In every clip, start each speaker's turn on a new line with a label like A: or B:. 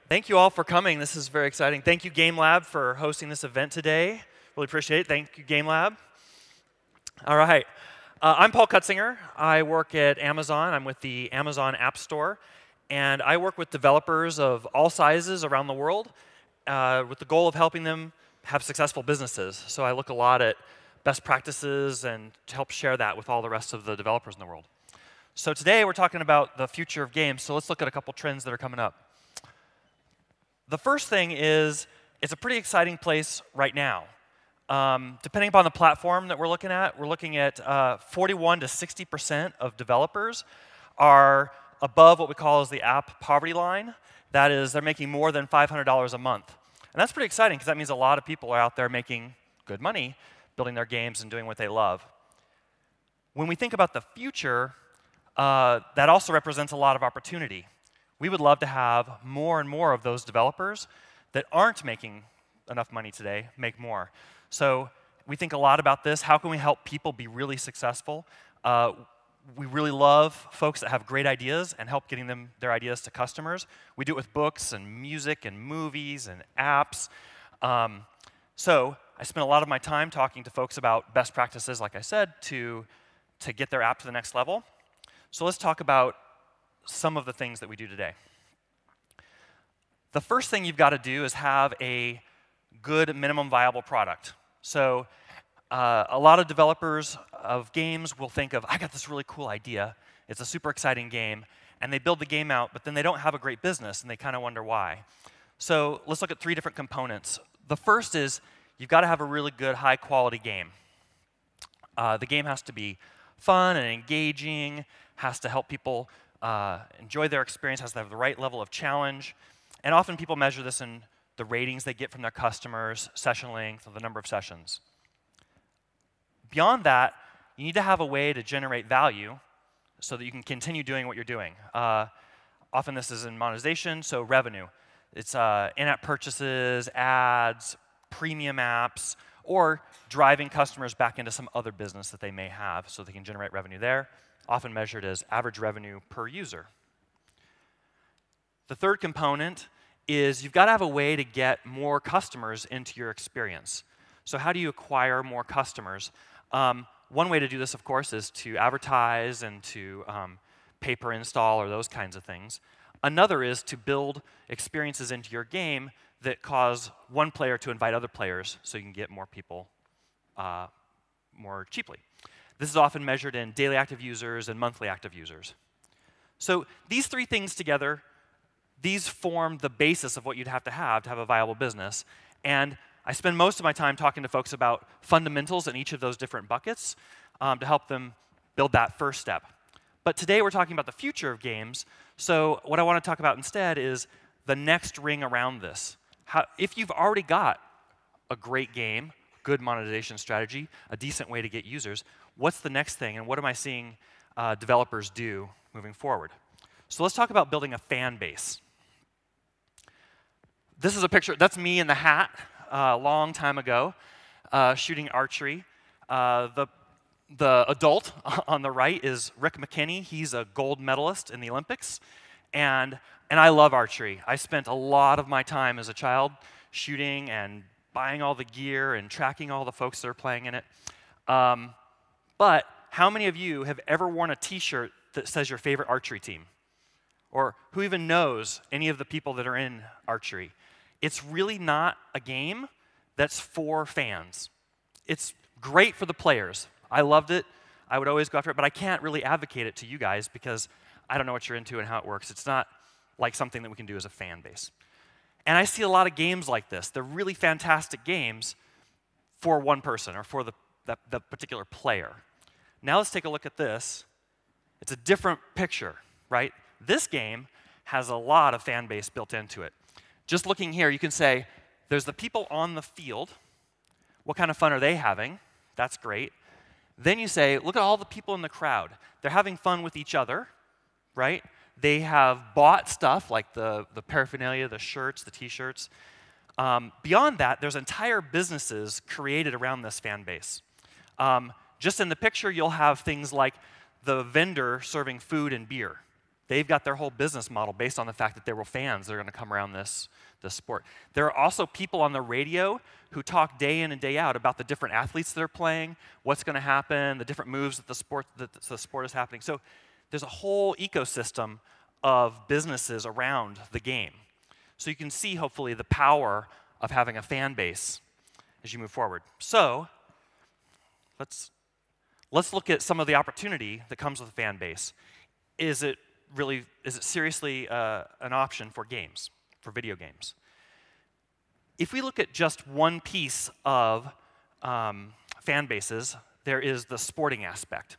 A: Thank you all for coming. This is very exciting. Thank you, Gamelab, for hosting this event today. Really appreciate it. Thank you, Gamelab. All right. I'm Paul Cutsinger. I work at Amazon. I'm with the Amazon App Store. And I work with developers of all sizes around the world with the goal of helping them have successful businesses. So I look a lot at best practices and to help share that with all the rest of the developers in the world. So today we're talking about the future of games. So let's look at a couple trends that are coming up. The first thing is it's a pretty exciting place right now. Depending upon the platform that we're looking at 41 to 60% of developers are above what we call as the app poverty line. That is, they're making more than $500 a month. And that's pretty exciting because that means a lot of people are out there making good money, building their games and doing what they love. When we think about the future, that also represents a lot of opportunity. We would love to have more and more of those developers that aren't making enough money today make more. So we think a lot about this. How can we help people be really successful? We really love folks that have great ideas and help getting them their ideas to customers. We do it with books and music and movies and apps. So I spend a lot of my time talking to folks about best practices, like I said, to get their app to the next level. So let's talk about some of the things that we do today. The first thing you've got to do is have a good minimum viable product. So a lot of developers of games will think of, I got this really cool idea. It's a super exciting game. And they build the game out, but then they don't have a great business, and they kind of wonder why. So let's look at 3 different components. The first is you've got to have a really good, high-quality game. The game has to be fun and engaging, has to help people enjoy their experience, has to have the right level of challenge. And often people measure this in the ratings they get from their customers, session length, or the number of sessions. Beyond that, you need to have a way to generate value so that you can continue doing what you're doing. Often this is in monetization, so revenue. It's in-app purchases, ads, premium apps, or driving customers back into some other business that they may have so they can generate revenue there, often measured as average revenue per user. The third component is you've got to have a way to get more customers into your experience. So how do you acquire more customers? One way to do this, of course, is to advertise and to pay per install or those kinds of things. Another is to build experiences into your game that cause one player to invite other players so you can get more people more cheaply. This is often measured in daily active users and monthly active users. So these 3 things together, these form the basis of what you'd have to have a viable business. And I spend most of my time talking to folks about fundamentals in each of those different buckets to help them build that first step. But today we're talking about the future of games. So what I want to talk about instead is the next ring around this. If you've already got a great game, good monetization strategy, a decent way to get users, what's the next thing, and what am I seeing developers do moving forward? So let's talk about building a fan base. This is a picture. That's me in the hat a long time ago, shooting archery. The adult on the right is Rick McKinney. He's a gold medalist in the Olympics. And I love archery. I spent a lot of my time as a child shooting and buying all the gear and tracking all the folks that are playing in it. But how many of you have ever worn a T-shirt that says your favorite archery team? Or who even knows any of the people that are in archery? It's really not a game that's for fans. It's great for the players. I loved it. I would always go after it, but I can't really advocate it to you guys because I don't know what you're into and how it works. It's not like something that we can do as a fan base. And I see a lot of games like this. They're really fantastic games for one person or for the particular player. Now let's take a look at this. It's a different picture, right? This game has a lot of fan base built into it. Just looking here, you can say, there's the people on the field. What kind of fun are they having? That's great. Then you say, look at all the people in the crowd. They're having fun with each other, right? They have bought stuff like the paraphernalia, the shirts, the T-shirts. Beyond that, there's entire businesses created around this fan base. Just in the picture, you'll have things like the vendor serving food and beer. they've got their whole business model based on the fact that there were fans that are going to come around this sport. There are also people on the radio who talk day in and day out about the different athletes that are playing, what's going to happen, the different moves that the sport is happening. So there's a whole ecosystem of businesses around the game. So you can see, hopefully, the power of having a fan base as you move forward. So let's look at some of the opportunity that comes with a fan base. Is it seriously an option for games, for video games? If we look at just one piece of fan bases, there is the sporting aspect.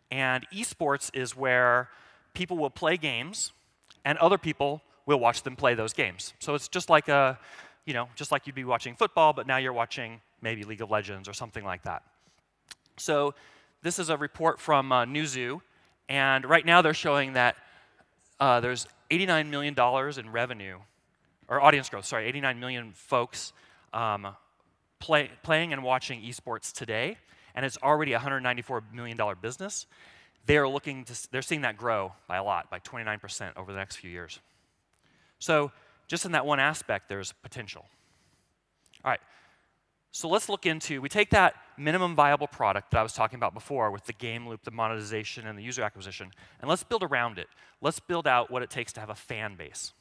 A: And esports is where people will play games, and other people will watch them play those games. So it's just like just like you'd be watching football, but now you're watching maybe League of Legends or something like that. So this is a report from Newzoo, and right now they're showing that there's $89 million in revenue, or audience growth, sorry, 89 million folks playing and watching esports today, and it's already a $194 million business. They're seeing that grow by a lot, by 29% over the next few years. So just in that one aspect, there's potential. All right, so let's look into, we take that minimum viable product that I was talking about before with the game loop, the monetization, and the user acquisition, and let's build around it. Let's build out what it takes to have a fan base.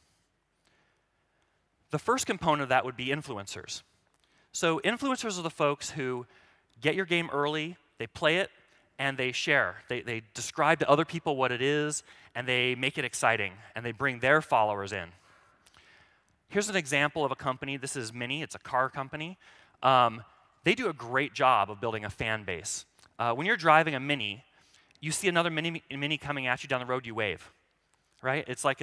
A: The first component of that would be influencers. So influencers are the folks who get your game early, they play it, and they share. They describe to other people what it is, and they make it exciting, and they bring their followers in. Here's an example of a company. This is Mini. It's a car company. They do a great job of building a fan base. When you're driving a Mini, you see another Mini coming at you down the road, you wave, right? It's like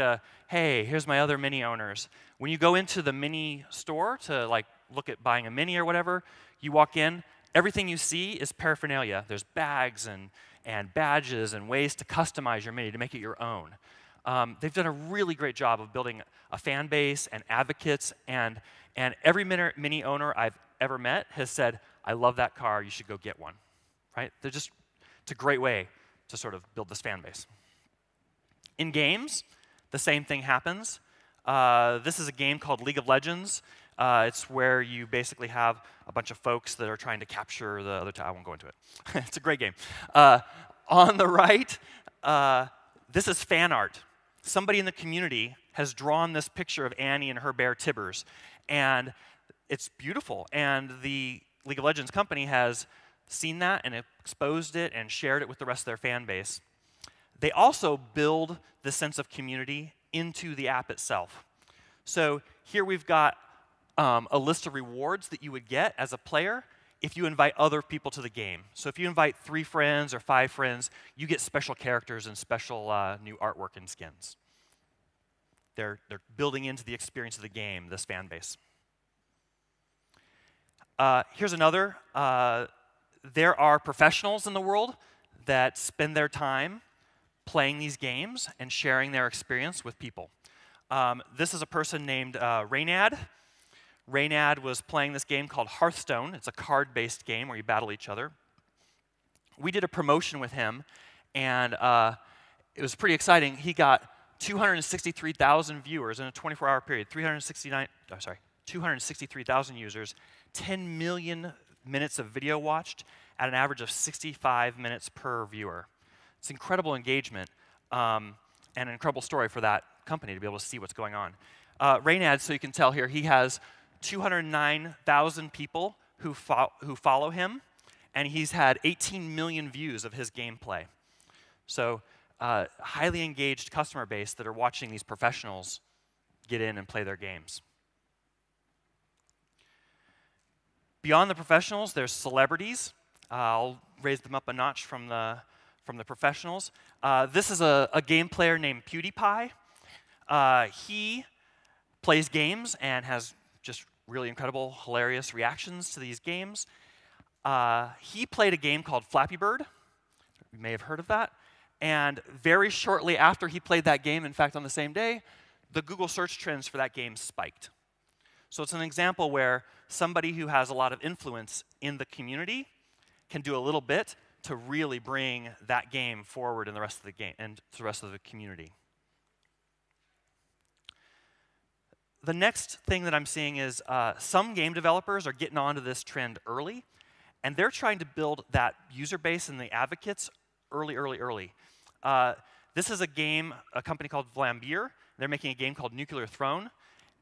A: hey, here's my other Mini owners. When you go into the Mini store to look at buying a Mini or whatever, you walk in, everything you see is paraphernalia. There's bags and badges and ways to customize your Mini to make it your own. They've done a really great job of building a fan base and advocates, and every Mini owner I've ever met has said, I love that car, you should go get one, right? It's a great way to sort of build this fan base. In games, the same thing happens. This is a game called League of Legends. It's where you basically have a bunch of folks that are trying to capture the other I won't go into it. It's a great game. On the right, this is fan art. Somebody in the community has drawn this picture of Annie and her bear Tibbers, and it's beautiful. And the League of Legends company has seen that and exposed it and shared it with the rest of their fan base. They also build the sense of community into the app itself. So here we've got a list of rewards that you would get as a player if you invite other people to the game. So if you invite 3 friends or 5 friends, you get special characters and special new artwork and skins. They're building into the experience of the game, this fan base. Here's another. There are professionals in the world that spend their time playing these games and sharing their experience with people. This is a person named Reynad. Reynad was playing this game called Hearthstone. It's a card-based game where you battle each other. We did a promotion with him, and it was pretty exciting. He got 263,000 viewers in a 24-hour period, 263,000 users, 10 million minutes of video watched at an average of 65 minutes per viewer. It's incredible engagement and an incredible story for that company to be able to see what's going on. Reynad, so you can tell here, he has 209,000 people who follow him, and he's had 18 million views of his gameplay. So highly engaged customer base that are watching these professionals get in and play their games. Beyond the professionals, there's celebrities. I'll raise them up a notch from the professionals. This is a game player named PewDiePie. He plays games and has just really incredible, hilarious reactions to these games. He played a game called Flappy Bird. You may have heard of that. And very shortly after he played that game, in fact, on the same day, the Google search trends for that game spiked. So it's an example where somebody who has a lot of influence in the community can do a little bit to really bring that game forward in the rest of the game and to the rest of the community. the next thing that I'm seeing is some game developers are getting onto this trend early, and they're trying to build that user base and the advocates early. This is a company called Vlambeer. They're making a game called Nuclear Throne,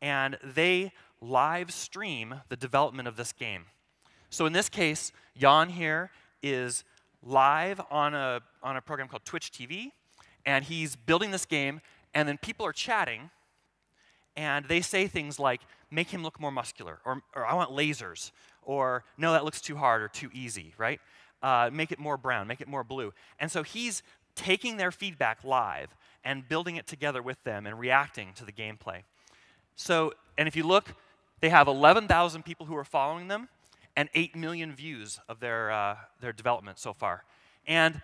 A: and they live stream the development of this game. So in this case, Jan here is live on a program called Twitch TV, and he's building this game, and then people are chatting, and they say things like, make him look more muscular, or I want lasers, or no, that looks too hard or too easy, right? Make it more brown, make it more blue. And so he's taking their feedback live and building it together with them and reacting to the gameplay. So, and if you look, they have 11,000 people who are following them and 8 million views of their development so far. And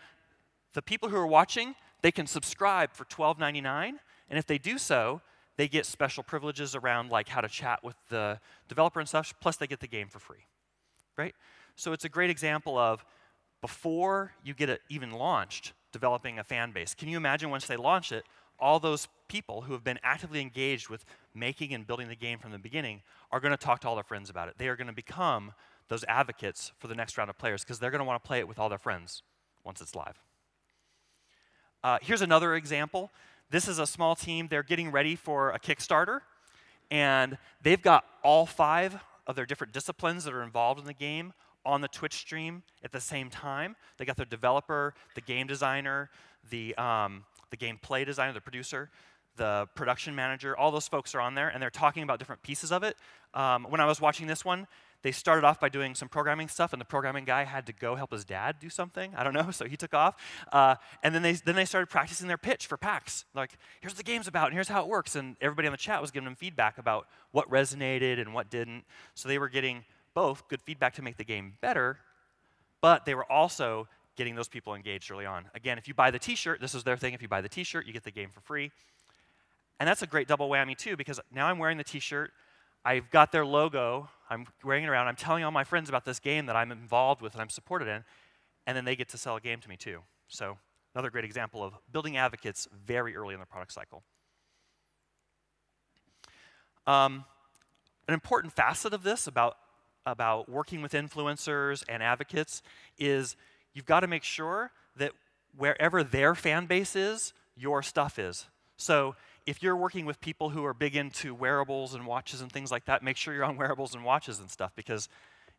A: the people who are watching, they can subscribe for $12.99, and if they do so, they get special privileges around like how to chat with the developer and stuff, plus they get the game for free, right? So it's a great example of before you get it even launched, developing a fan base. Can you imagine once they launch it, all those people who have been actively engaged with making and building the game from the beginning are going to talk to all their friends about it. They are going to become those advocates for the next round of players because they're going to want to play it with all their friends once it's live. Here's another example. This is a small team. They're getting ready for a Kickstarter, and they've got all 5 of their different disciplines that are involved in the game on the Twitch stream at the same time. They got their developer, the game designer, the gameplay designer, the producer, the production manager. All those folks are on there, and they're talking about different pieces of it. When I was watching this one, they started off by doing some programming stuff, and the programming guy had to go help his dad do something. I don't know, so he took off. And then they started practicing their pitch for PAX. Like, here's what the game's about, and here's how it works. And everybody on the chat was giving them feedback about what resonated and what didn't. So they were getting both good feedback to make the game better, but they were also getting those people engaged early on. Again, if you buy the t-shirt, this is their thing. If you buy the t-shirt, you get the game for free. And that's a great double whammy, too, because now I'm wearing the t-shirt. I've got their logo. I'm wearing it around. I'm telling all my friends about this game that I'm involved with and I'm supported in, and then they get to sell a game to me, too. So another great example of building advocates very early in the product cycle. An important facet of this about working with influencers and advocates is you've got to make sure that wherever their fan base is, your stuff is. So if you're working with people who are big into wearables and watches and things like that, make sure you're on wearables and watches and stuff, because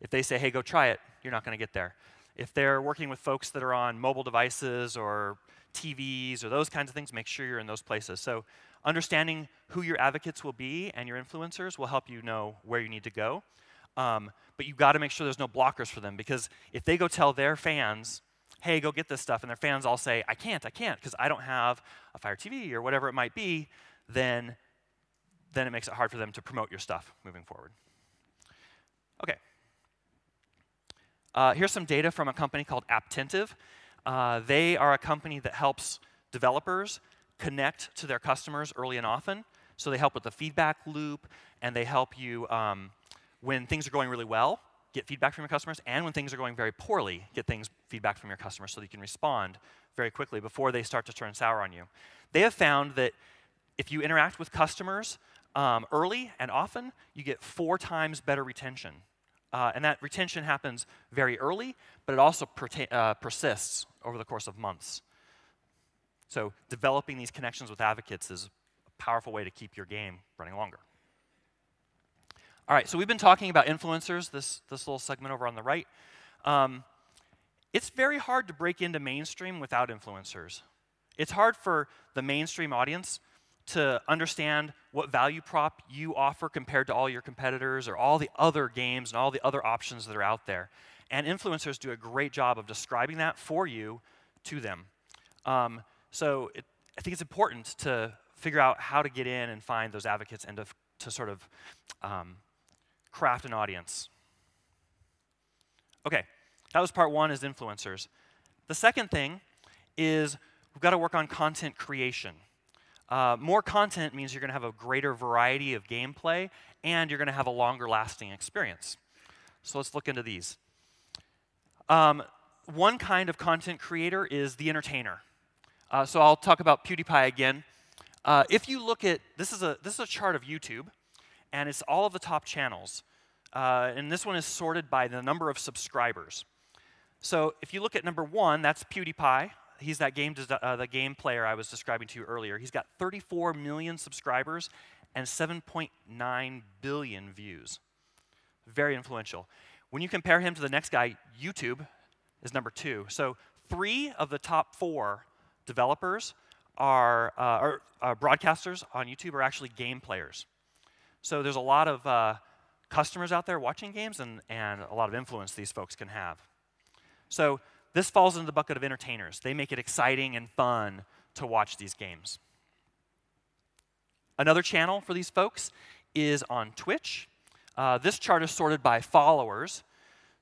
A: if they say, hey, go try it, you're not going to get there. If they're working with folks that are on mobile devices or TVs or those kinds of things, make sure you're in those places. So understanding who your advocates will be and your influencers will help you know where you need to go. But you've got to make sure there's no blockers for them, because if they go tell their fans, hey, go get this stuff, and their fans all say, I can't, because I don't have a Fire TV or whatever it might be, then it makes it hard for them to promote your stuff moving forward. Okay. Here's some data from a company called Apptentive. They are a company that helps developers connect to their customers early and often. So they help with the feedback loop, and they help you when things are going really well, get feedback from your customers, and when things are going very poorly, get feedback from your customers so that you can respond very quickly before they start to turn sour on you. They have found that if you interact with customers early and often, you get 4 times better retention. And that retention happens very early, but it also persists over the course of months. So developing these connections with advocates is a powerful way to keep your game running longer. All right, so we've been talking about influencers, this little segment over on the right. It's very hard to break into mainstream without influencers. It's hard for the mainstream audience to understand what value prop you offer compared to all your competitors or all the other games and all the other options that are out there. And influencers do a great job of describing that for you to them. So I think it's important to figure out how to get in and find those advocates and to sort of craft an audience. Okay, that was part 1, is influencers. The second thing is we've got to work on content creation. More content means you're going to have a greater variety of gameplay, and you're going to have a longer lasting experience. So let's look into these. One kind of content creator is the entertainer. So I'll talk about PewDiePie again. If you look at, this is a chart of YouTube, And it's all of the top channels. And this one is sorted by the number of subscribers. So if you look at number 1, that's PewDiePie. He's that the game player I was describing to you earlier. He's got 34 million subscribers and 7.9 billion views. Very influential. When you compare him to the next guy, YouTube is number 2. So 3 of the top 4 developers are broadcasters on YouTube are actually game players. So there's a lot of customers out there watching games and a lot of influence these folks can have. So this falls into the bucket of entertainers. They make it exciting and fun to watch these games. Another channel for these folks is on Twitch. This chart is sorted by followers.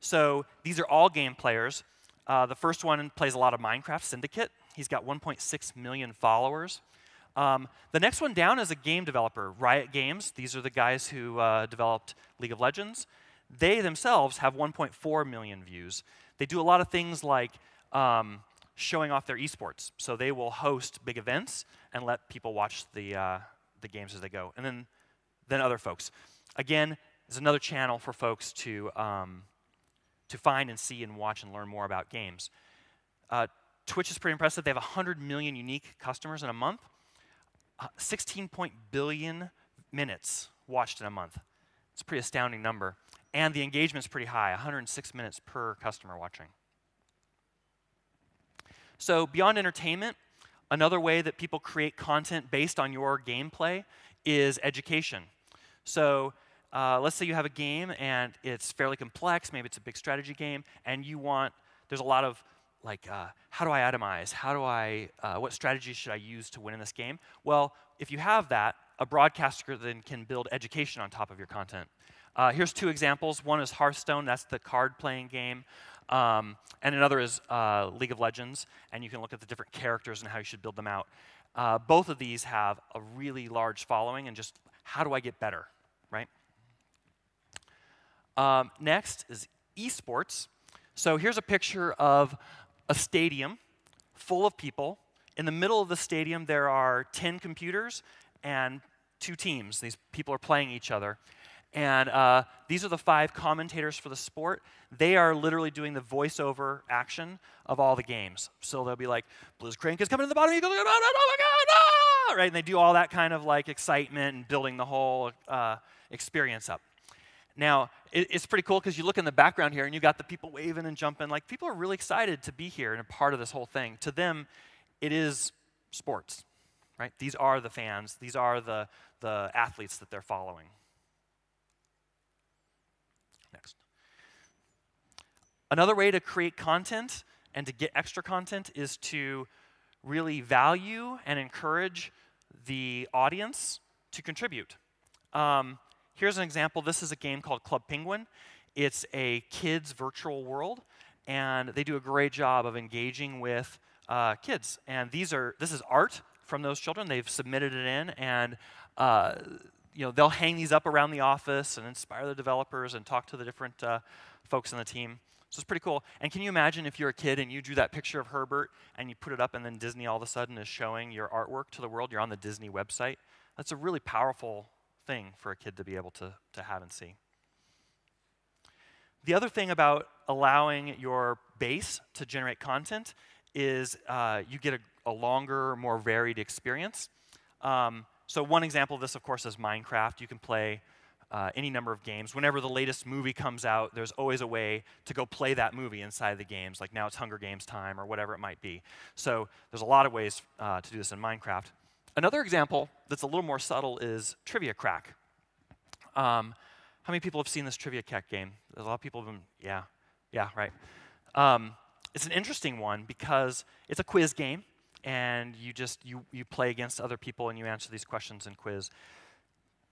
A: So these are all game players. The first one plays a lot of Minecraft Syndicate. He's got 1.6 million followers. The next one down is a game developer, Riot Games. These are the guys who developed League of Legends. They themselves have 1.4 million views. They do a lot of things like showing off their esports. So they will host big events and let people watch the games as they go. And then other folks. Again, there's another channel for folks to find and see and watch and learn more about games. Twitch is pretty impressive. They have 100 million unique customers in a month. 16 billion minutes watched in a month. It's a pretty astounding number. And the engagement's pretty high, 106 minutes per customer watching. So beyond entertainment, another way that people create content based on your gameplay is education. So let's say you have a game and it's fairly complex, maybe it's a big strategy game, and there's a lot of like, how do I itemize? What strategies should I use to win in this game? Well, if you have that, a broadcaster then can build education on top of your content. Here's 2 examples. One is Hearthstone, that's the card-playing game. And another is League of Legends, and you can look at the different characters and how you should build them out. Both of these have a really large following, and just how do I get better, right? Next is esports. So here's a picture of a stadium full of people. In the middle of the stadium, there are 10 computers and 2 teams. These people are playing each other. And these are the 5 commentators for the sport. They are literally doing the voiceover action of all the games. So they'll be like, Blitzcrank is coming to the bottom. He goes, oh my God, ah! Right? And they do all that kind of like excitement and building the whole experience up. Now, it's pretty cool because you look in the background here and you got the people waving and jumping. Like, people are really excited to be here and a part of this whole thing. To them, it is sports, right? These are the fans. These are the athletes that they're following. Next. Another way to create content and to get extra content is to really value and encourage the audience to contribute. Here's an example. This is a game called Club Penguin. It's a kids' virtual world, and they do a great job of engaging with kids. And this is art from those children. They've submitted it in, and they'll hang these up around the office and inspire the developers and talk to the different folks on the team. So it's pretty cool. And can you imagine if you're a kid and you drew that picture of Herbert and you put it up, and then Disney all of a sudden is showing your artwork to the world? You're on the Disney website. That's a really powerful thing for a kid to be able to have and see. The other thing about allowing your base to generate content is you get a longer, more varied experience. So one example of this, of course, is Minecraft. You can play any number of games. Whenever the latest movie comes out, there's always a way to go play that movie inside the games. Like now it's Hunger Games time or whatever it might be. So there's a lot of ways to do this in Minecraft. Another example that's a little more subtle is Trivia Crack. How many people have seen this Trivia Crack game? There's a lot of people have been, yeah, right. It's an interesting one because it's a quiz game, and you play against other people and you answer these questions in quiz.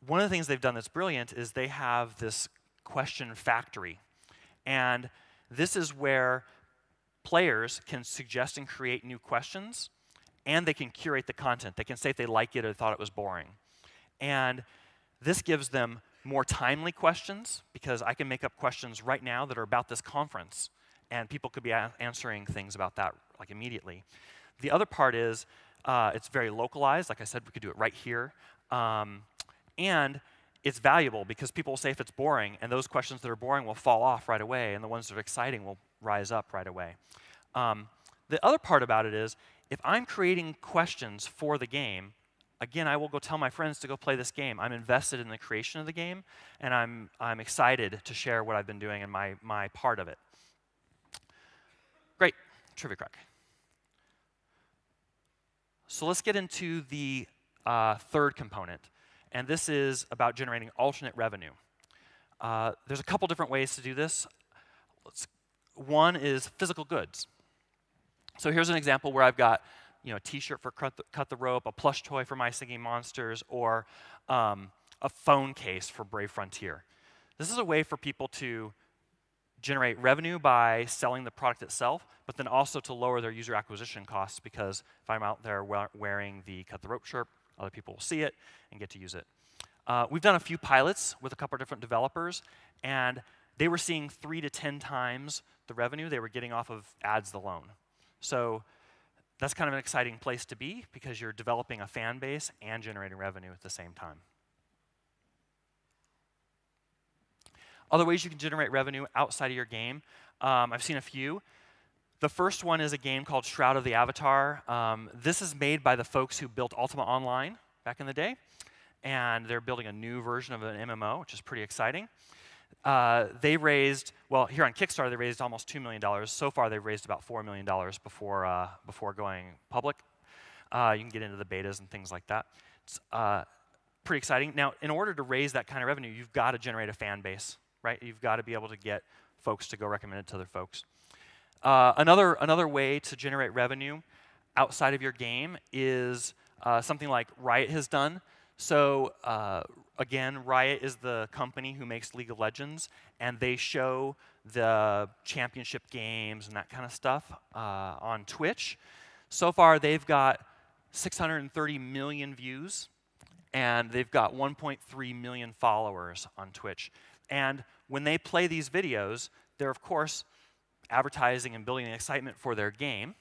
A: One of the things they've done that's brilliant is they have this question factory, and this is where players can suggest and create new questions, and they can curate the content. They can say if they like it or thought it was boring. And this gives them more timely questions, because I can make up questions right now that are about this conference, and people could be answering things about that like immediately. The other part is it's very localized. Like I said, we could do it right here. And it's valuable because people will say if it's boring, and those questions that are boring will fall off right away, and the ones that are exciting will rise up right away. The other part about it is, if I'm creating questions for the game, again, I will go tell my friends to go play this game. I'm invested in the creation of the game, and I'm excited to share what I've been doing and my part of it. Great, Trivia Crack. So let's get into the third component, and this is about generating alternate revenue. There's a couple different ways to do this. One is physical goods. So here's an example where I've got a T-shirt for Cut the Rope, a plush toy for My Singing Monsters, or a phone case for Brave Frontier. This is a way for people to generate revenue by selling the product itself, but then also to lower their user acquisition costs, because if I'm out there wearing the Cut the Rope shirt, other people will see it and get to use it. We've done a few pilots with a couple of different developers, and they were seeing 3 to 10 times the revenue they were getting off of ads alone. So that's kind of an exciting place to be, because you're developing a fan base and generating revenue at the same time. Other ways you can generate revenue outside of your game, I've seen a few. The first one is a game called Shroud of the Avatar. This is made by the folks who built Ultima Online back in the day, and they're building a new version of an MMO, which is pretty exciting. They raised, well, here on Kickstarter, they raised almost $2 million. So far, they've raised about $4 million before going public. You can get into the betas and things like that. It's pretty exciting. Now, in order to raise that kind of revenue, you've got to generate a fan base, right? You've got to be able to get folks to go recommend it to other folks. Another way to generate revenue outside of your game is something like Riot has done. So again, Riot is the company who makes League of Legends, and they show the championship games and that kind of stuff on Twitch. So far, they've got 630 million views, and they've got 1.3 million followers on Twitch. And when they play these videos, they're, of course, advertising and building excitement for their game,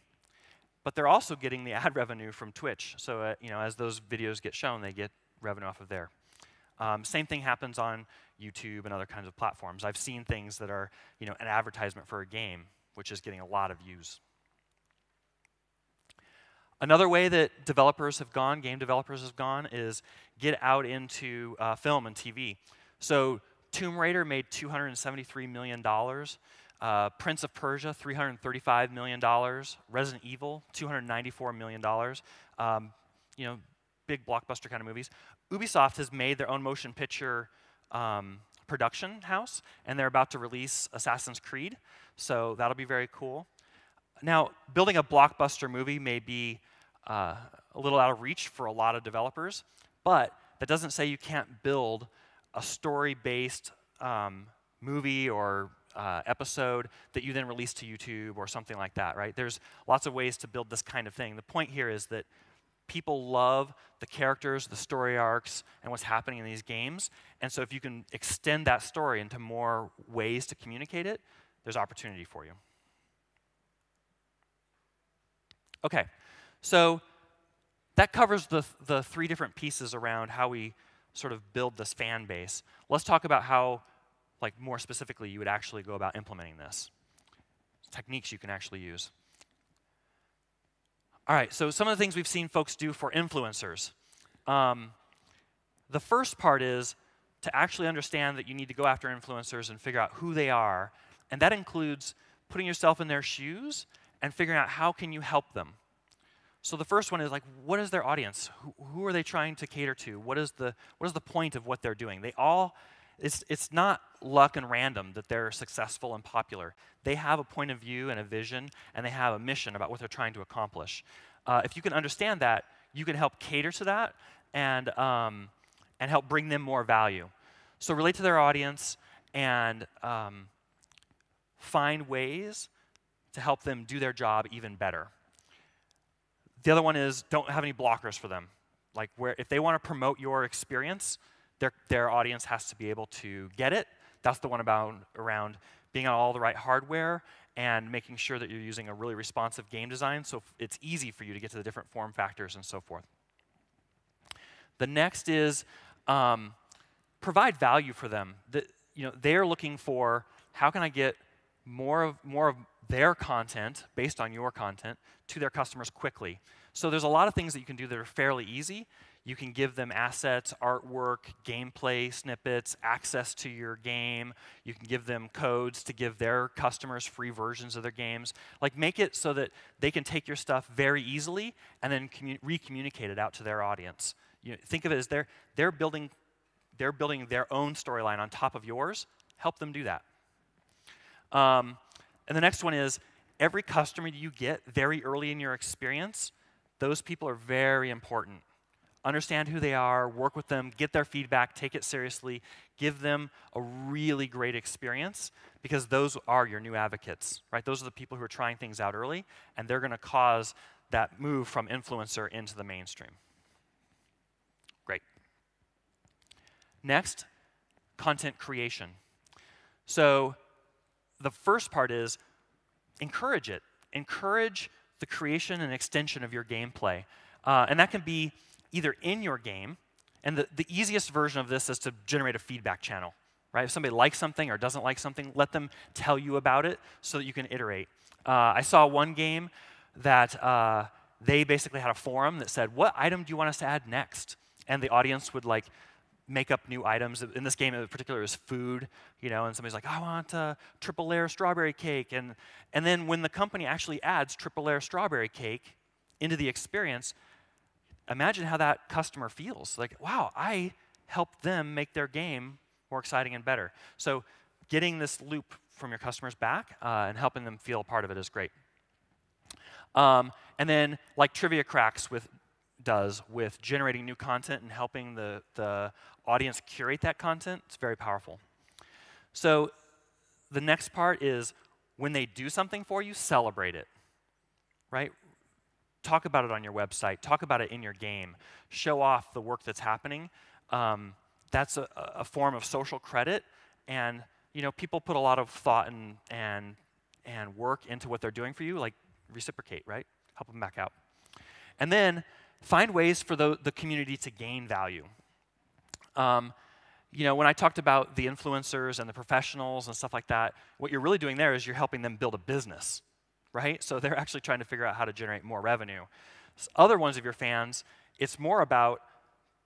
A: but they're also getting the ad revenue from Twitch. So as those videos get shown, they get revenue off of there. Same thing happens on YouTube and other kinds of platforms. I've seen things that are an advertisement for a game, which is getting a lot of views. Another way that game developers have gone, is get out into film and TV. So Tomb Raider made $273 million. Prince of Persia, $335 million. Resident Evil, $294 million. Big blockbuster kind of movies. Ubisoft has made their own motion picture production house, and they're about to release Assassin's Creed, so that'll be very cool. Now, building a blockbuster movie may be a little out of reach for a lot of developers, but that doesn't say you can't build a story-based movie or episode that you then release to YouTube or something like that, right? There's lots of ways to build this kind of thing. The point here is that people love the characters, the story arcs, and what's happening in these games. And so if you can extend that story into more ways to communicate it, there's opportunity for you. Okay, so that covers the 3 different pieces around how we sort of build this fan base. Let's talk about how, more specifically, you would actually go about implementing this. Techniques you can actually use. All right, so some of the things we've seen folks do for influencers. The first part is to actually understand that you need to go after influencers and figure out who they are. And that includes putting yourself in their shoes and figuring out how can you help them. So the first one is what is their audience? Who are they trying to cater to? What is the point of what they're doing? It's not luck and random that they're successful and popular. They have a point of view and a vision, and they have a mission about what they're trying to accomplish. If you can understand that, you can help cater to that and help bring them more value. So relate to their audience and find ways to help them do their job even better. The other one is don't have any blockers for them. If they want to promote your experience, their audience has to be able to get it. That's the one around being on all the right hardware and making sure that you're using a really responsive game design so it's easy for you to get to the different form factors and so forth. The next is provide value for them. They're looking for, how can I get more of their content based on your content to their customers quickly? So there's a lot of things that you can do that are fairly easy. You can give them assets, artwork, gameplay snippets, access to your game. You can give them codes to give their customers free versions of their games. Like, make it so that they can take your stuff very easily and then re-communicate it out to their audience. Think of it as they're building their own storyline on top of yours. Help them do that. And the next one is, every customer you get very early in your experience, those people are very important. Understand who they are, work with them, get their feedback, take it seriously, give them a really great experience, because those are your new advocates, right? Those are the people who are trying things out early, and they're going to cause that move from influencer into the mainstream. Great. Next, content creation. So the first part is encourage it. Encourage the creation and extension of your gameplay. And that can be either in your game, and the easiest version of this is to generate a feedback channel, right? If somebody likes something or doesn't like something, let them tell you about it so that you can iterate. I saw one game that they basically had a forum that said, what item do you want us to add next? And the audience would like make up new items. In this game in particular, it was food, and somebody's like, I want a triple layer strawberry cake. And then when the company actually adds triple layer strawberry cake into the experience, imagine how that customer feels. Like, wow, I helped them make their game more exciting and better. So getting this loop from your customers back and helping them feel a part of it is great. And then, like Trivia Cracks does with generating new content and helping the audience curate that content, it's very powerful. So the next part is, when they do something for you, celebrate it, right? Talk about it on your website. Talk about it in your game. Show off the work that's happening. That's a form of social credit, and people put a lot of thought and work into what they're doing for you. Like, reciprocate, right? Help them back out. And then find ways for the community to gain value. When I talked about the influencers and the professionals and stuff like that, what you're really doing there is you're helping them build a business, right? So they're actually trying to figure out how to generate more revenue. Other ones of your fans, it's more about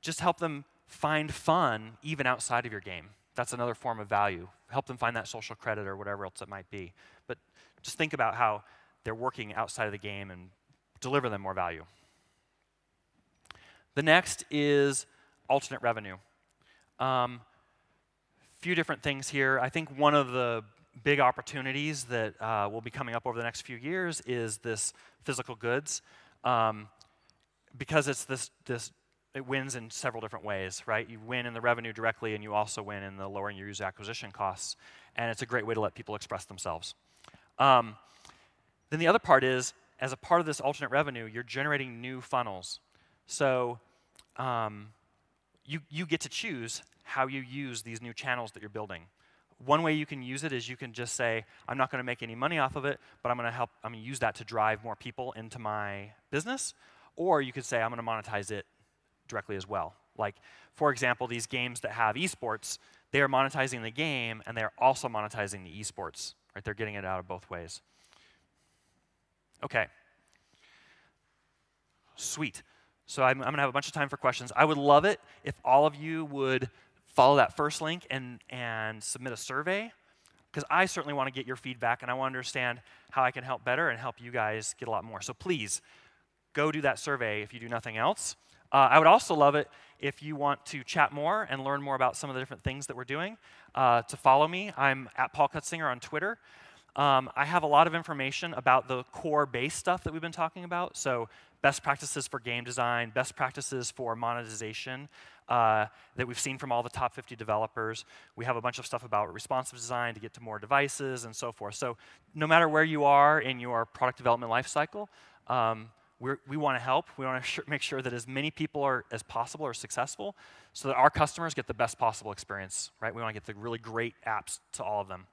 A: just help them find fun even outside of your game. That's another form of value. Help them find that social credit or whatever else it might be. But just think about how they're working outside of the game and deliver them more value. The next is alternate revenue. Few different things here. I think one of the big opportunities that will be coming up over the next few years is this physical goods, because it's it wins in several different ways, right? You win in the revenue directly, and you also win in the lowering your user acquisition costs, and it's a great way to let people express themselves. Then the other part is, as a part of this alternate revenue, you're generating new funnels. So you get to choose how you use these new channels that you're building. One way you can use it is you can just say, I'm not going to make any money off of it, but I'm going to use that to drive more people into my business. Or you could say, I'm going to monetize it directly as well. Like, for example, these games that have esports, they are monetizing the game, and they're also monetizing the esports. Right? They're getting it out of both ways. OK. Sweet. So I'm going to have a bunch of time for questions. I would love it if all of you would follow that first link and submit a survey, because I certainly want to get your feedback, and I want to understand how I can help better and help you guys get a lot more. So please, go do that survey if you do nothing else. I would also love it if you want to chat more and learn more about some of the different things that we're doing. To follow me, I'm at Paul Cutsinger on Twitter. I have a lot of information about the core base stuff that we've been talking about. So best practices for game design, best practices for monetization that we've seen from all the top 50 developers. We have a bunch of stuff about responsive design to get to more devices and so forth. So no matter where you are in your product development lifecycle, we want to help. We want to make sure that as many people as possible are successful so that our customers get the best possible experience. Right? We want to get the really great apps to all of them.